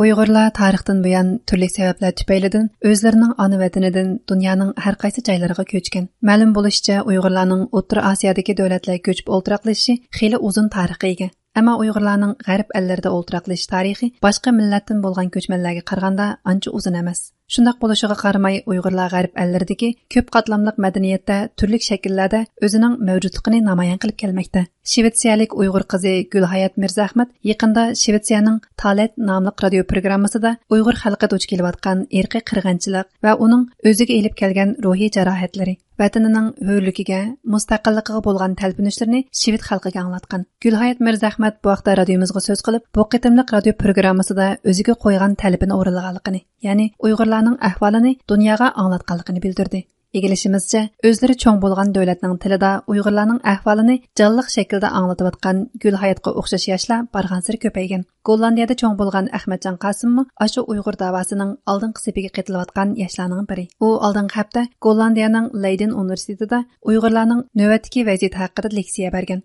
Uyg'urlar tarixdan buyon turli sabablar tufaylidan o'zlarining ona vatanidan dunyoning har qaysi joylariga ko'chgan. Ma'lum bo'lishicha, Uyg'urlarning O'rta Osiyodagi davlatlarga ko'chib o'ltiraqlashishi xeyli uzun tarixga ega. Ammo Uyg'urlarning g'arb ellarida o'ltiraqlash tarixi boshqa millatdan bo'lgan ko'chmanlarga qaraganda ancha uzun emas. Shundaq bo'lishiga qaramay, Uyg'urlar g'arb ellaridagi ko'p qatlamli madaniyatda turli shakllarda o'zining mavjudligini namoyon qilib kelmoqda. Shvetsiyalik Uyg'ur qizi Gulhayot Mirzahmat yaqinda Shvetsiyaning Talat nomli radio programmasida Uyg'ur xalqi duch kelayotgan irqiy qirg'inchilik va uning o'ziga elib kelgan ruhiy jarohatlari, vatanining hurligiga, mustaqilligiga bo'lgan talpinishlarini Shvet xalqiga anglatgan. Gulhayot Mirzahmat bu vaqtda radiomizga so'z qilib, bu qitimliq radio programmasida o'ziga qo'ygan talabini o'rinlaganligini, ya'ni Uyg'urlarning ahvolini dunyoga anglatganligini bildirdi. Egilishimizcha, o'zlari cho'ng bo'lgan davlatning tilida Uyg'urlarning ahvolini jonliq shaklda anglatayotgan Gulhayotga o'xshash yoshlar barg'ansir ko'paygan. Gollandiyada cho'ng bo'lgan Ahmadjon Qosimmi ashu Uyg'ur davosining oldingi sepiga qetilayotgan yoshlarning biri. U oldingi hafta Gollandiyaning Leiden universitetida Uyg'urlarning navbatdagi vaziyati haqida leksiya bergan.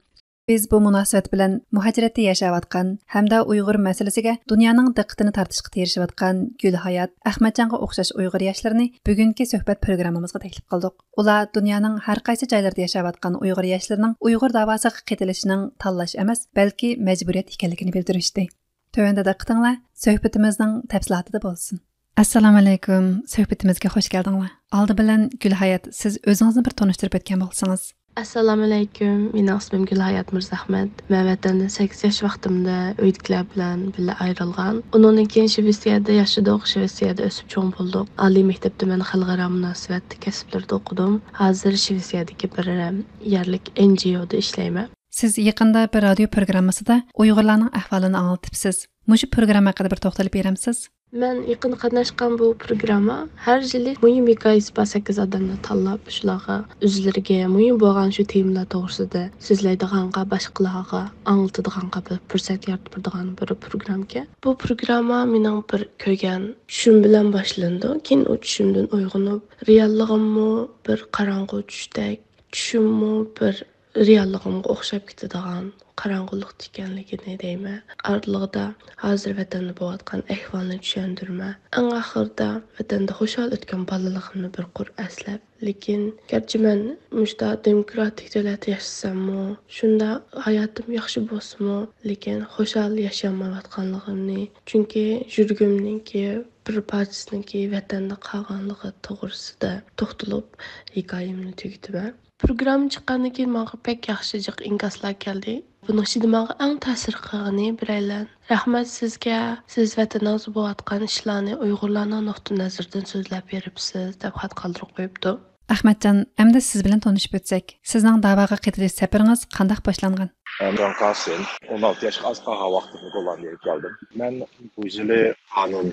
Biz bu munosabat bilan muhajiratda yashayotgan hamda Uyg'ur masalasiga dunyoning diqqatini tortishga tirishayotgan Gulhayot, Ahmadjonga o'xshash Uyg'ur yoshlarini bugungi suhbat programmamizga taklif qildik. Ular dunyoning har qaysi joylarida yashayotgan Uyg'ur yoshlarining Uyg'ur davosiga qetilishining tanlash emas, balki majburiyat ekanligini bildirishdi. Tövəndə diqqətinizlər söhbətimizin təfsilatında bo'lsin. Assalomu alaykum. Söhbətimizə xoş gəldinizlər. Aldı bilan Gulhayot, siz özünüzni bir tanıştırıb ötən bolsanız. Assalomu alaykum. Mening ismim Gulhayot Mirzahmat. Men vatandan 8 yosh vaqtimda uydagilar bilan birga ayrilgan. Undan keyin Shvetsiyada yashadik, Shvetsiyada o'sib cho'ng bo'ldik. Oliy maktabda men xalqaro munosabat kasblarida o'qidim. Hozir Shvetsiyadagi bir yerlik NGOda ishlayman. Siz yaqinda bir radio programmasida Uyg'urlarning ahvolini anglatibsiz. Mushu programma haqida bir to'xtalib beramsiz? Men yaqin qatnashgan bu programma har yili muhim hikoyasi bor 8 odamni tanlab, shularga o'zlariga muhim bo'lgan shu temalar to'g'risida so'zlaydiganga, boshqalarga anglatadiganga bir fursat yaratib beradigan bir programma. Bu programma mening bir ko'rgan tushum bilan boshlandi. Keyin o tushumdan uyg'onib, realligimni bir qorong'u tushdek, tushumni bir realligimga o'xshab ketadigan qorong'ulik ekanligini deyman. Orlig'ida hozir vatanda bo'layotgan ahvolni tushundirma. Eng oxirida vatanda xushal o'tgan bolaligimni bir qur aslab, lekin garchi men mushta demokratik davlatda yashasammi, shunda hayotim yaxshi bo'lsa-mu, lekin xushal yashamayotganligimni, chunki yurgimniki bir parchasiniki vatanda qolganligi to'g'risida to'xtalib hikoyamni tugataman. Program chiqqandan keyin menga pek yaxshi inkaslar keldi. Buning ichida menga eng ta'sir qilgani biraylan. Rahmat sizga, siz vataningizda bo'layotgan ishlarni Uyg'urlarning nuqtai nazaridan so'zlab beribsiz deb xat qoldirib qo'yibdi. Ahmadjon, endi siz bilan tanishib o'tsak, sizning da'voga qatnashish safaringiz qanday boshlangan? Ahmadjon Qosim, 16 yoshga az qolgan vaqtimda Gollandiyaga keldim. Men bu yili qonun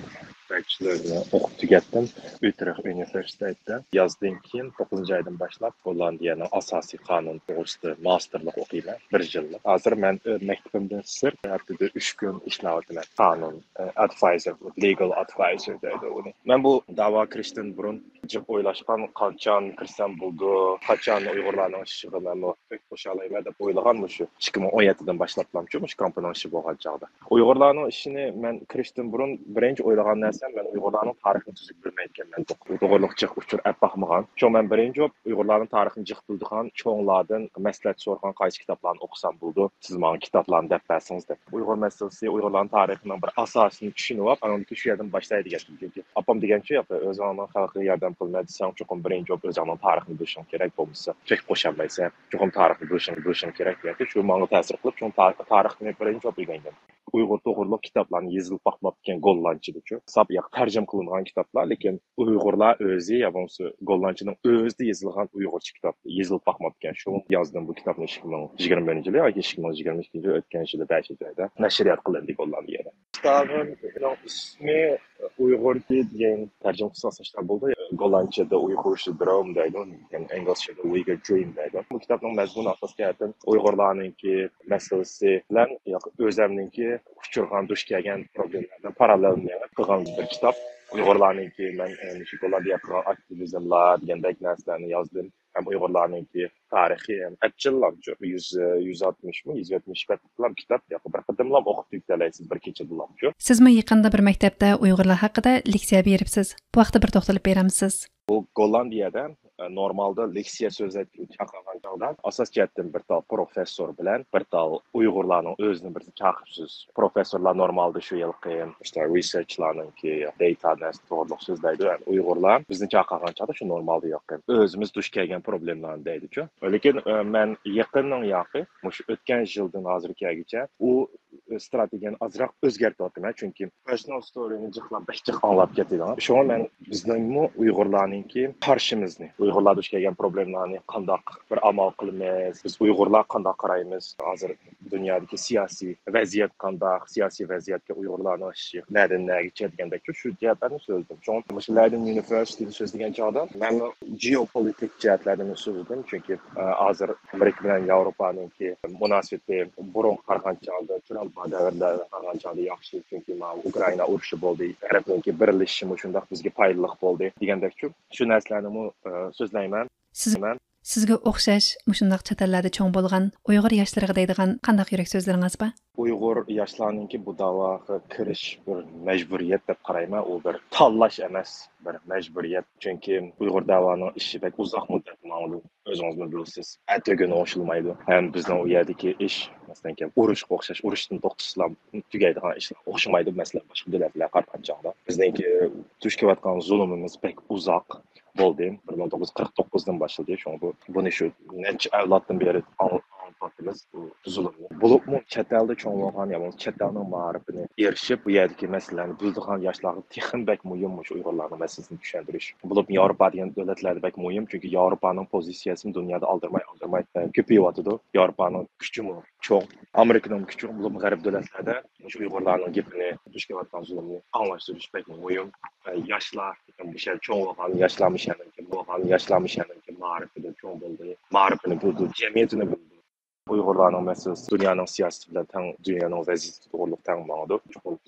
fakchilerini o'qib tugatdim. Utrecht universitetida yozdan keyin 9-oydan boshlab Gollandiyaning asosiy qonun to'g'risida masterlik o'qiyman, 1 yillik. Hozir men maktabimdan sir haftada 3 kun ishlayapman. Qonun advisor, legal advisor deydi uni. Men bu da'vo kirishdan burun jib o'ylashgan, qachon kirsam bo'ldi, qachon Uyg'urlarning ishiga men muvaffaq bo'la olayman deb o'ylaganman shu 2017dan boshlablamchi shu kompaniyaning ishi bo'lgan chog'da. Uyg'urlarning ishini men kirishdan burun birinchi o'ylagan narsam men Uyg'urlarning tarixini tuzib bilmayotganman. To'g'riliqcha uchur apaqmagan. Shu men birinchi Uyg'urlarning tarixini jiq bildigan cho'nglardan maslahat so'ragan qaysi kitoblarni o'qisam bo'ldi. Siz menga kitoblarni deb bersangiz deb. Uyg'ur masalasi, Uyg'urlarning tarixining bir asosini tushunib olib, ana shu yerdan boshlaydi degan. Apam degancha, o'zingning xalqiga yordam qilmaydi desang, cho'qim birinchi o'zingning tarixini bilishing kerak bo'lmasa, hech qo'shamaysan, cho'qim tarixni bilishing kerak deydi. Shu menga ta'sir qilib, shu tarixni birinchi o'qiganman. Uyg'ur to'g'riliq kitoblarni yozilib boqmabgan gollandchacha. Sab yoq tarjim qilingan kitoblar, lekin Uyg'urlar o'zi ya bo'lsa gollandchaning o'zida yozilgan Uyg'urcha kitob yozilib boqmabgan. Shu yozdim bu kitobni 2021-yil yoki 2022-yil o'tgan yilda 5-oyda nashriyat qilindi Gollandiyada. Kitobning ismi Uyg'ur degan tarjima qilsa bo'ldi. Gollandchada Uyg'ur syndrom deydi, ya'ni inglizchada Uyghur dream deydi. Bu kitobning mazmuni asosiyatan Uyg'urlarningki masalasi bilan yoki o'zimningki uchirgan duch kelgan problemlardan parallel qilgan bir kitob. Uyg'urlarningki men shu Gollandiya qilgan aktivizmlar degandek narsalarni yozdim. Hem Uygurlarınki tarihi hem etçillam 160 mı 170 betlam kitap yapıp bir qadımlam okup yüklelaysiz bir keçidilam. Sizmi yaqında bir maktabda Uyg'urlar haqida leksiya beribsiz. Bu vaqtda bir to'xtalib beramsiz? Bu Gollandiyada normalda leksiya so'zlab chaqirgan chog'da asos jihatdan bir tal professor bilan bir tal Uyg'urlarning o'zini bir chaqiribsiz. Professorlar normalda shu yilqi işte researchlarninki data analyst to'g'riliq so'zlaydi. Yani Uyg'urlar bizni chaqirgan chog'da shu normalda yo'q. O'zimiz duch kelgan problemlarni deydi-ku. Lekin men yaqinning yoqi, mush o'tgan yildan hozirgacha u strategiyani azroq o'zgartyapman, chunki personal storyni jiqlab jiq anglab ketadigan. Shunga men bizningmi Uyg'urlarninki qarshimizni, Uyg'urlar duch kelgan problemlarni qandoq bir amal qilamiz, biz Uyg'urlar qandoq qaraymiz, hozir dunyodagi siyosiy vaziyat qandoq, siyosiy vaziyatga Uyg'urlarning ishi nerdan nergacha degandek shu jihatlarni so'zladim. Chunki Leiden University'ni so'zlagan chog'da men geopolitik jihatlarni so'zladim, chunki hozir Amerika bilan Yevropaninki munosabati burun qargan chog'da Trump davrlarida qargan chog'da yaxshi, chunki Ukraina urushi bo'ldi, Arablarning birlashishi shundoq bizga foydali bo'ldi degandek shu narsalarni so'zlayman. Sizga o'xshash mushundaq chet ellarda cho'ng bo'lgan Uyg'ur yoshlariga deydigan qandaq yurak so'zlaringiz bor? Uyg'ur yoshlarninki bu da'voga kirish bir majburiyat deb qarayman, u bir tanlash emas, bir majburiyat. Chunki Uyg'ur da'voning ishi bek uzoq muddat mavzu, o'zingiz bilasiz. Atagini o'shilmaydi. Ham bizning u yerdagi ish, masalan, urushga o'xshash, urushdan to'xtatishlar tugaydigan ishlar o'xshamaydi, masalan, boshqa davlatlarga qaraganda chog'da. Bizningki duch kelayotgan zulmimiz bek uzoq bo'ldi. 1949dan boshladi. Shunga buni shu necha avloddan beri anlatamiz bu zulmni. Bo'libmi chet elda cho'ng bo'lgan, ya chet elning ma'rifini erishib, bu yerdagi masalalarni bildigan yoshlarga texnik bek muhim shu Uyg'urlarning masalasini tushuntirish. Bo'lib Yevropa degan davlatlarda bek muhim, chunki Yevropaning pozitsiyasini dunyoda aldirmay ko'payyotidi. Yevropaning kuchi cho'ng, Amerikaning kuchi bo'lib g'arb davlatlarda shu Uyg'urlarning gapini duch kelayotgan zulmni anglashtirish bek muhim. Yoshlar bir cho'ng bo'lgan, yoshlarning ma'rifida cho'ng bo'ldi. Ma'rifini bildi, jamiyatini bildi. Uyg'urlarning masalasi dunyoning siyosati bilan tang, dunyoning vaziyati to'g'riliq tang ma'noda.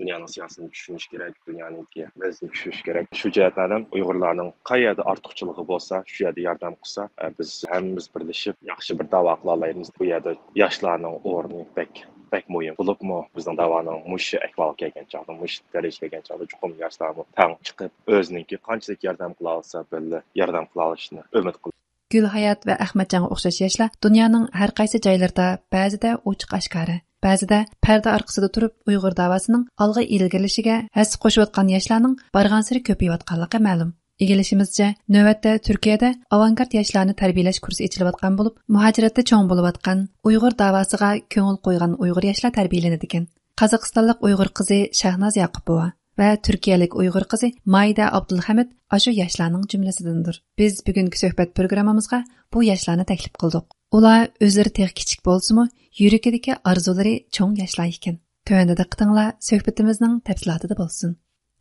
Dunyoning siyosatini tushunish kerak, dunyoning vaziyatini tushunish kerak. Shu jihatlardan Uyg'urlarning qayerda ortiqchiligi bo'lsa, shu yerda yordam qilsa, biz hammamiz birlashib yaxshi bir da'vo qila olamiz. Bu yerda yoshlarning o'rni bek muhim. Bo'libmi bizning da'voning mush ahvolga kelgan chog'da, mush darajaga kelgan chog'da chuqur yoshlarni tang chiqib, o'zininki qanchalik yordam qila olsa, billi yordam qila olishni umid qilib. Gulhayat va Ahmadjonga o'xshash yoshlar dunyoning har qaysi joylarida ba'zida ochiq oshkora, ba'zida parda orqasida turib Uyg'ur davosining olg'a ilgarilishiga hassa qo'shayotgan yoshlarning barg'ansiri ko'payayotganligi ma'lum. Egilishimizcha, navbatda Turkiyada avangard yoshlarni tarbiyalash kursi echilayotgan bo'lib, muhojiratda cho'ng bo'layotgan Uyg'ur davosiga ko'ngil qo'ygan Uyg'ur yoshlar tarbiyalanadi ekan. Qozog'istonlik Uyg'ur qizi Shahnoz Yaqubova va turkiyalik Uyg'ur qizi Mayda Abdulhamid ashu yoshlarning jumlasidandir. Biz bugungi suhbat programmamizga bu yoshlarni taklif qildik. Ular o'zlari tex kichik bo'lsa-mu, yuragidagi orzulari cho'ng yoshlar ekan. Tövəndə diqqətinizlə söhbətimizin təfsilatı bo'lsin.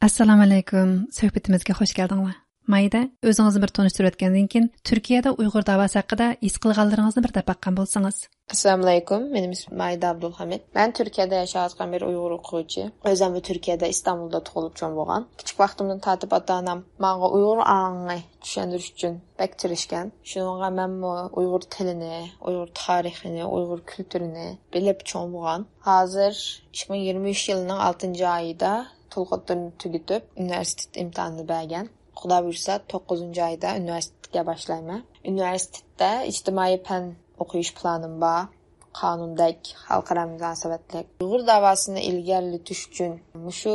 Assalomu alaykum. Söhbətimizə xoş gəldinizlər. Mayda, o'zingizni bir tanishtirib o'tgandan keyin Turkiyada Uyg'ur davosi haqida his qilganlaringizni bir tapaqqan bo'lsangiz. Assalomu alaykum. Menim ismim Mayda Abdulhamid. Ben Türkiye'de yaşayotgan bir Uyg'ur o'quvchi. O'zim Turkiyada İstanbulda tug'ilib cho'ng bo'lgan. Kichik vaqtimdan tortib ota-onam menga Uyg'ur anglini tushuntirish uchun bek tirishgan. Shunga men Uyg'ur tilini, Uyg'ur tarixini, Uyg'ur kültürünü bilib cho'ng bo'lgan. Hozir 2023 yilining 6-oyida Tulqutdan tugitib universitet imtihonini bergan. Xudo buyursa 9-oyda universitetga boshlayman. Universitetda ijtimoiy fan o'qish planim bor. Qonundek, xalqaro munosabatlik Uyg'ur davosini ilgarilatish uchun shu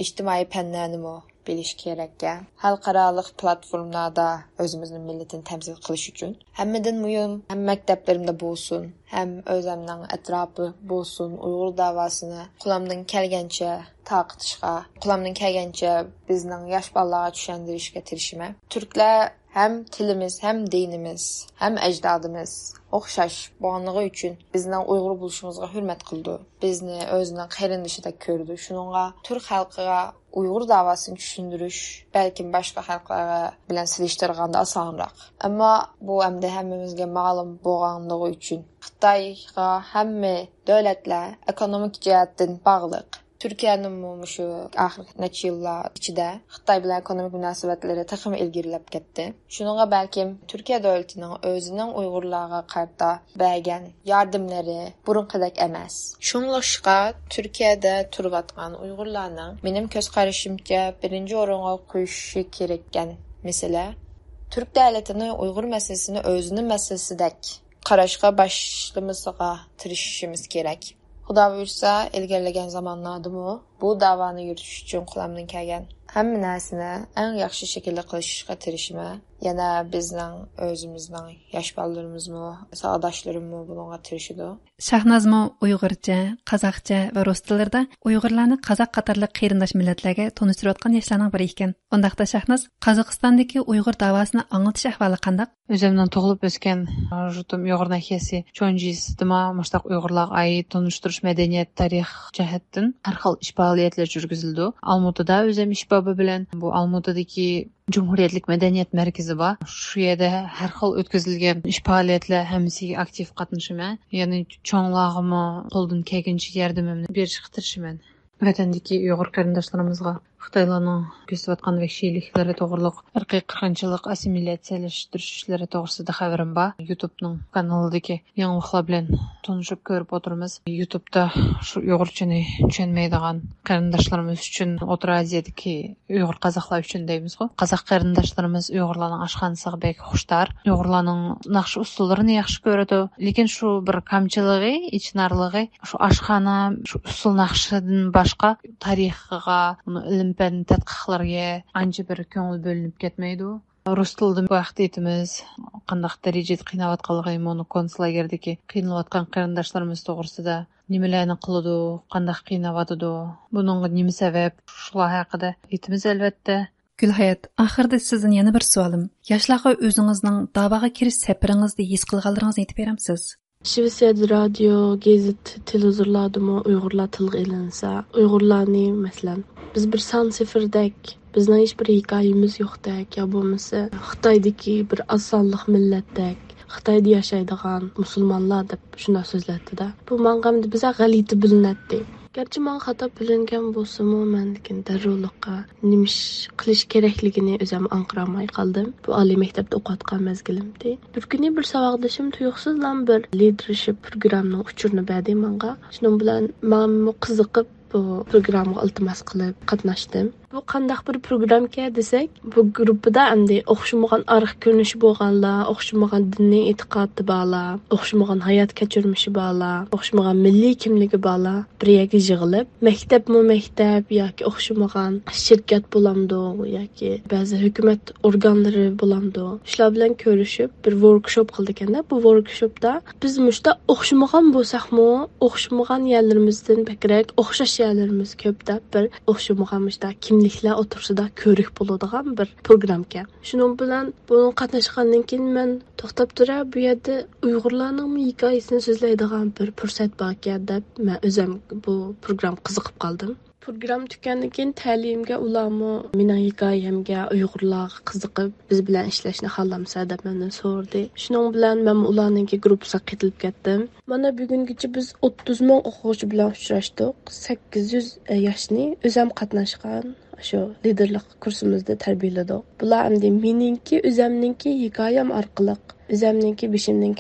ijtimoiy fanlarni bilish kerak. Xalqaro platformalarda o'zimizning millatini temsil qilish uchun hammadan muhim ham maktablarimda bo'lsin, ham o'zimning atrofi bo'lsin, Uyg'ur davosini qo'limdan kelgancha taqitishga, qo'limdan kelgancha bizning yosh bolalarga tushuntirishga tirishaman. Turklar hem tilimiz, hem dinimiz, hem ajdodimiz o'xshash bo'lganligi uchun bizning Uyg'ur bo'lishimizga hurmat qildi. Bizni o'zining qarindishidek ko'rdi. Shuningga Turk xalqiga Uyg'ur davosini tushuntirish balkim boshqa xalqlarga bilan silishtirganda osonroq. Ammo bu hamda hammamizga ma'lum bo'lganligi uchun Xitoyga hamma davlatlar ekonomik jihatdan bog'liq. Türkiye'nin şu ahir neçe yıllar içinde Xitay bilen ekonomik münasebetleri takım ilgirilep gitti. Şununla belki Türkiye devletinin özünün Uygurlarga karta bergen yardımları burunqidek emas. Şunlaşqa Türkiye'de turbatgan Uygurlarning benim köz qarashimcha birinci orunga qo'yishi kerakkan mesele Türk devletini Uygur meselesini özünün meselesidek qarashga başlamasıga tirishishimiz kerak. Xudo buyursa, ilgirlagan zamonlarda bu davani yuritish uchun qo'limdan kelgan hamma narsani eng yaxshi shaklda qilishga tirishima. Yana bizning o'zimizning yosh bolalarimizmi, savodoshlarimiz bunga tirishidi. Shahnazmo Uyg'urcha, Qozoqcha va rus tillarida Uyg'urlarni qozoq qatorli qarindosh millatlarga tanishtirayotgan yoshlarning biri ekan. Undaqda Shahnaz Qozog'istondagi Uyg'ur davosini anglatish ahvoli qanday? Özümden tug'ilib o'sgan jutum Uyg'ur nahiyasi Chonjisida mushtaq Uyg'urlarga oid tanishtirish madaniyat tarix jihatdan har xil ish faoliyatlar yurgizildi. Almutada o'zim ish bobi bilan bu Almutadagi Cumhuriyetlik Medeniyet Merkezi var. Şu yerda har xil o'tkazilgan ish faoliyatlar hammasiga aktiv qatnashaman. Ya'ni cho'nglag'imni qo'ldan kelgancha yordamimni berishga tirishaman. Vatandagi Uyg'ur qarindoshlarimizga Xitoylarning ko'rsatayotgan vahshiyliklari to'g'riliq irqiy qirg'inchilik assimilyatsiyalashtish ishlari to'g'risida xabarim bor. YouTube'ning kanalidagi yangiliklar bilan tanishib ko'rib o'tiramiz. YouTube'da shu Uyg'urchani tushunmaydigan qarindoshlarimiz uchun O'rta Osiyodagi Uyg'ur qozoqlar uchun deymiz-ku. Qozoq qarindoshlarimiz Uyg'urlarning oshxonasiga bek xushtar. Uyg'urlarning naqsh usullarini yaxshi ko'radi, lekin shu bir kamchiligi, ichnarligi shu oshxona, shu usul naqshidan boshqa tarixiga, uni ilm-fan tadqiqlarga ancha bir ko'ngil bo'linib ketmaydi. Rus tilida vaqt etimiz, qandaq darajada qiynayotganligini, uni konslager'dagi qiynalayotgan qarindoshlarimiz to'g'risida nimalarni qiladi, qandaq qiynayotdi, buningga nima sabab, shular haqida etimiz albatta. Gulhayat, oxirida sizdan yana bir savolim. Yoshlarga o'zingizning da'voga kirish safaringizni his qilganlaringizni aytib beramsiz? Şivsiyad radyo, gezit, televizorlardımı Uygurlar tilga ilinsa, Uygurlarni mesela biz bir san sıfırdek, bizden hiçbir hikayemiz yokdek, ya bo'lmasa Xitoydagi bir asonliq millatdek, Xitoyda yashaydigan musulmonlar deb shunday so'zlatdi-da. Bu menga biza g'alati bilinadi. Gerçi men xato bilingan bo'lsa-mu, men lekin darruvliqqa nima qilish kerakligini o'zim anqiramay qoldim. Bu oliy maktabda o'qiyotgan mezgilimda. Bir kuni bir savodashim tuyuqsizdan bir leadership programning uchurini berdi menga. Shuning bilan men qiziqib bu programga iltimos qilib qatnashdim. Bu qandaq bir programga desak, bu gruppada endi o'xshamagan arx ko'rinishi bo'lganlar, o'xshamagan diniy e'tiqodi borlar, o'xshamagan hayot kechirmishi borlar, o'xshamagan milliy kimligi borlar bir yerga yig'ilib, maktab yoki o'xshamagan shirkat bo'lamdi yoki ba'zi hukumat organlari bo'lamdi. Shular bilan ko'rishib bir workshop qildik-da. Bu workshopda biz mushta o'xshamagan bo'lsak-mu, o'xshamagan yerlarimizdan bakrak o'xshash yerlarimiz ko'p deb bir o'xshamagan mushta kimliklar o'tirsida ko'rik bo'ladigan bir programga. Shuning bilan buni qatnashgandan keyin men to'xtab turar, bu yerda Uyg'urlarning hikoyasini so'zlaydigan bir fursat bor ekan deb men o'zim bu program qiziqib qoldim. Program tugandan keyin ta'limga ularmi mening hikoyamga Uyg'urlarga qiziqib biz bilan ishlashni xohlamasa deb mendan so'radi. Shuning bilan men ularning guruhiga qo'shilib ketdim. Mana bugungacha biz 30 ming o'quvchi bilan uchrashdik. 800 yoshni o'zim qatnashgan shu liderlik kursimizda tarbiyaladik. Bular endi meningki o'zimningki hikoyam orqali, o'zimningki beshimdan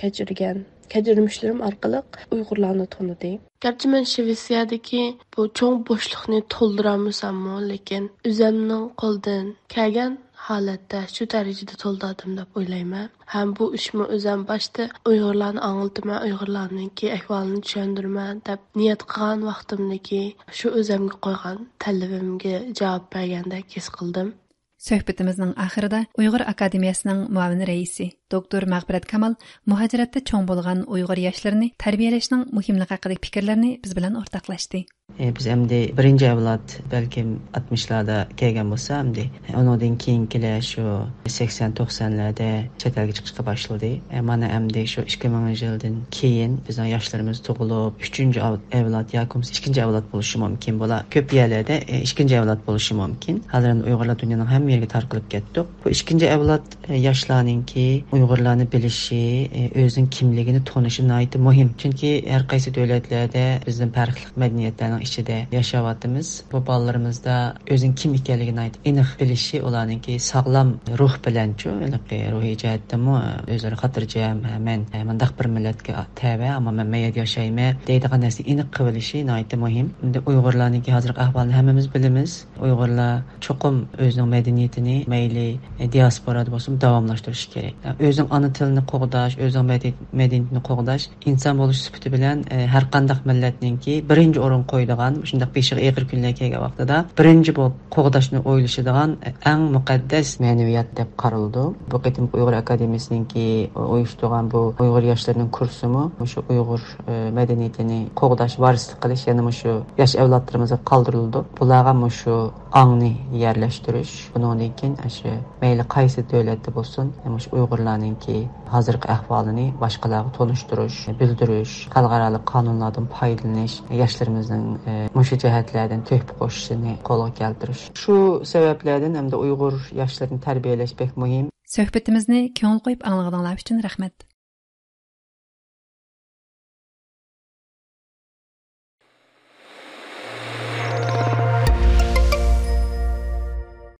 kechirmishlarim orqali Uyg'urlarni tanidi. Gerçi men Shvetsiyadagi bu cho'ng bo'shliqni to'ldirolmasam-mu, lekin o'zimning qo'ldan kelgan holatda shu darajada to'ldirdim deb o'ylayman. Ham bu ishni o'zim boshda Uyg'urlarni anglatman, Uyg'urlarningki ahvolini tushundirman deb niyat qilgan vaqtimdagi shu o'zimga qo'ygan talabimga javob bergandek his qildim. Suhbatimizning oxirida Uyg'ur akademiyasining muavin raisi doktor Mag'firat Kamal muhojiratda cho'ng bo'lgan Uyg'ur yoshlarini tarbiyalashning muhimligi haqidagi fikrlarni biz bilan o'rtoqlashdi. Biz endi birinchi avlod balkim 60'larda kelgan bo'lsa, endi undan keyingilar shu 80-90'larda chet elga chiqishga boshladi. Mana endi shu 2000-yildan keyin bizning yoshlarimiz tug'ilib, 3-avlod yoki 2-avlod bo'lishi mumkin. Bular ko'p yerlarda 2-avlod bo'lishi mumkin. Hozir Uyg'urlar dunyoning hamma yeriga tarqalib ketdi. Bu 2-avlod yoshlarningki Uyg'urlarni bilishi, o'zining kimligini tonishi nihoyat muhim. Chunki har qaysi davlatlarda bizning farqli madaniyatlarning ballarning ichida yashayapmiz. Bu ballarımızda o'zing kim ekanligini aniq bilishi, ularningki sog'lom ruh bilanchu, ruhiy jihatdami o'zlari xotirjam, men mundaq bir millatga tava, ammo men mayda yashayman deydigan narsa aniq qilishi nihoyatda muhim. Endi Uyg'urlarningki hozirgi ahvolini hammamiz bilamiz. Uyg'urlar cho'qim o'zining madaniyatini mayli diasporada bo'lsin davomlashtirish kerak. O'zing ana tilini qo'g'dash, o'zing madaniyatini qo'g'dash inson bo'lish sifati bilan har qanday millatningki birinchi o'rin qo'yadigan, shunday beshiga eg'ir kunlar kelgan vaqtida birinchi bo'lib qo'g'dashni o'ylashadigan eng muqaddas ma'naviyat deb qaraldi. Bu qitim Uyg'ur akademiyasininki uyushtirgan bu Uyg'ur yoshlarining kursimi shu Uyg'ur madaniyatini qo'g'dash, varislik qilish, yana shu yosh avlodlarimizga qoldirildi. Bularga shu ongni yerlashtirish, bundan keyin shu mayli qaysi davlatda bo'lsin, shu Uyg'urlarningki hozirgi ahvolini boshqalarga tonishtirish, bildirish, xalqaro qonunlardan foydalanish, yoshlarimizning mushu jihatlardan to'hfa qo'shishini qo'lga keltirish. Shu sabablardan hamda Uyg'ur yoshlarini tarbiyalash bek muhim. Suhbatimizni ko'ngil qo'yib anglaganlar uchun rahmat.